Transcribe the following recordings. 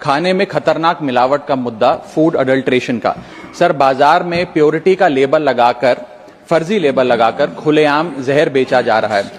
खाने में खतरनाक मिलावट का मुद्दा, फूड अडल्ट्रेशन का। सर, बाजार में प्योरिटी का लेबल लगाकर, फर्जी लेबल लगाकर खुलेआम जहर बेचा जा रहा है।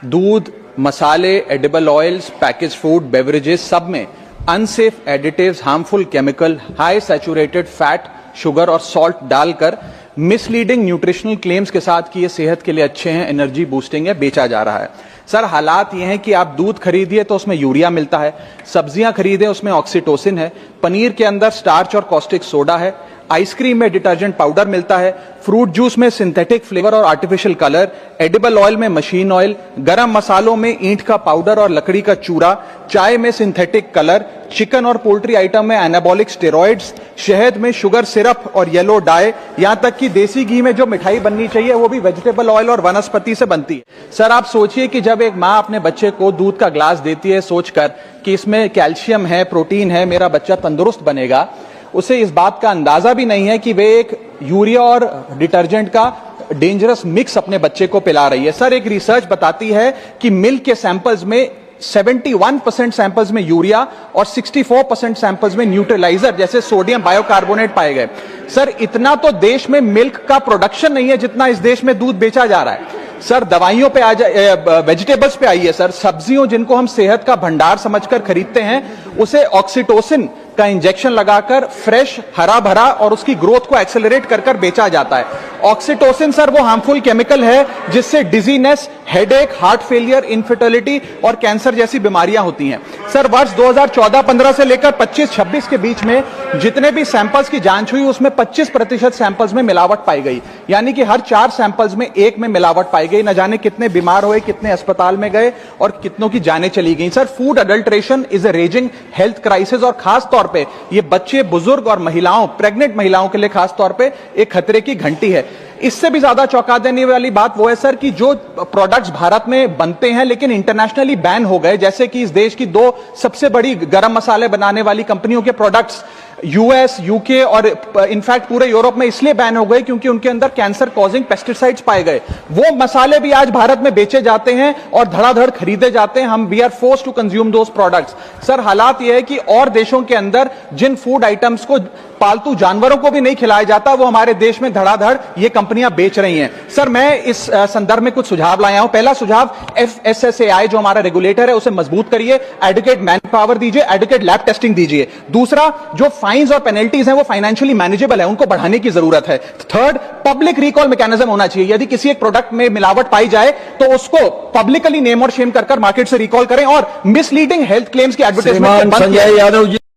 दूध, मसाले, edible oils, package food, beverages, सब में unsafe additives, harmful chemical, high saturated fat, sugar और सॉल्ट डालकर मिसलीडिंग न्यूट्रिशनल क्लेम्स के साथ कि ये सेहत के लिए अच्छे हैं, एनर्जी बूस्टिंग है, बेचा जा रहा है। सर, हालात ये हैं कि आप दूध खरीदिए तो उसमें यूरिया मिलता है, सब्जियां खरीदें उसमें ऑक्सीटोसिन है, पनीर के अंदर स्टार्च और कॉस्टिक सोडा है, आइसक्रीम में डिटर्जेंट पाउडर मिलता है, फ्रूट जूस में सिंथेटिक फ्लेवर और आर्टिफिशियल कलर, एडिबल ऑयल में मशीन ऑयल, गरम मसालों में ईंट का पाउडर और लकड़ी का चूरा, चाय में सिंथेटिक कलर, चिकन और पोल्ट्री आइटम में एनाबॉलिक स्टेरॉइड्स, शहद में शुगर सिरप और येलो डाई, यहां तक कि देसी घी में जो मिठाई बननी चाहिए वो भी वेजिटेबल ऑयल और वनस्पति से बनती है। सर, आप सोचिए कि जब एक मां अपने बच्चे को दूध का ग्लास देती है सोचकर कि इसमें कैल्शियम है, प्रोटीन है, मेरा बच्चा तंदुरुस्त बनेगा, उसे इस बात का अंदाजा भी नहीं है कि वे एक यूरिया और डिटर्जेंट का डेंजरस मिक्स अपने बच्चे को पिला रही है। सर, एक रिसर्च बताती है कि मिल्क के सैंपल्स में 71% सैंपल्स में यूरिया और 64% सैंपल्स में न्यूट्रलाइजर जैसे सोडियम बायोकार्बोनेट पाए गए। सर, इतना तो देश में मिल्क का प्रोडक्शन नहीं है जितना इस देश में दूध बेचा जा रहा है। सर, दवाइयों पे आ जाए, वेजिटेबल्स पे आइए सर, सब्जियों जिनको हम सेहत का भंडार समझकर खरीदते हैं, उसे ऑक्सीटोसिन का इंजेक्शन लगाकर फ्रेश, हरा भरा और उसकी ग्रोथ को एक्सेलरेट कर कर बेचा जाता है। ऑक्सीटोसिन सर वो हार्मफुल केमिकल है जिससे dizziness, headache, heart failure, infertility और कैंसर जैसी बीमारियां होती हैं। सर, वर्ष 2014-15 से लेकर 25-26 के बीच में जितने भी सैंपल्स की जांच हुई उसमें 25% सैंपल्स में मिलावट पाई गई, यानी कि हर 4 सैंपल्स में 1 में मिलावट पाई गई। न जाने कितने बीमार हुए, कितने अस्पताल में गए और कितनों की जानें चली गई। Sir, food adulteration is a raising health crisis और खास तौर पे ये बच्चे, बुजुर्ग और महिलाओं, प्रेग्नेंट महिलाओं के लिए खास तौर पे एक खतरे की घंटी है। इससे भी ज्यादा चौंका देने वाली बात वो है सर कि जो प्रोडक्ट्स भारत में बनते हैं लेकिन इंटरनेशनली बैन हो गए, जैसे कि इस देश की 2 सबसे बड़ी गरम मसाले बनाने वाली कंपनियों के प्रोडक्ट्स यूएस, यूके और इनफैक्ट पूरे यूरोप में इसलिए बैन हो गए क्योंकि उनके अंदर कैंसर कॉजिंग पेस्टिसाइड्स पाए गए। वो मसाले भी आज भारत में बेचे जाते हैं और धड़ाधड़ खरीदे जाते हैं। हम we are forced to consume those products. Sir, हालात यह है कि और देशों के अंदर जिन फूड आइटम्स को पालतू जानवरों को भी नहीं खिलाया जाता, वो हमारे देश में धड़ाधड़ ये कंपनियां बेच रही हैं। सर, मैं इस संदर्भ में कुछ सुझाव लाया हूं। पहला सुझाव, FSSAI जो हमारा रेगुलेटर है उसे मजबूत करिए, एडुकेट मैन पावर दीजिए, एडुकेट लैब टेस्टिंग दीजिए। दूसरा, जो फाइन्स और पेनल्टीज हैं वो फाइनेंशियली मैनेजेबल है, उनको बढ़ाने की जरूरत है। थर्ड, पब्लिक रिकॉल मैकेनिज्म होना चाहिए। यदि किसी एक प्रोडक्ट में मिलावट पाई जाए तो उसको पब्लिकली नेम और शेम कर मार्केट से रिकॉल करें और मिसलीडिंग हेल्थ क्लेम्स की एडवर्टाइजमेंट बंद किया।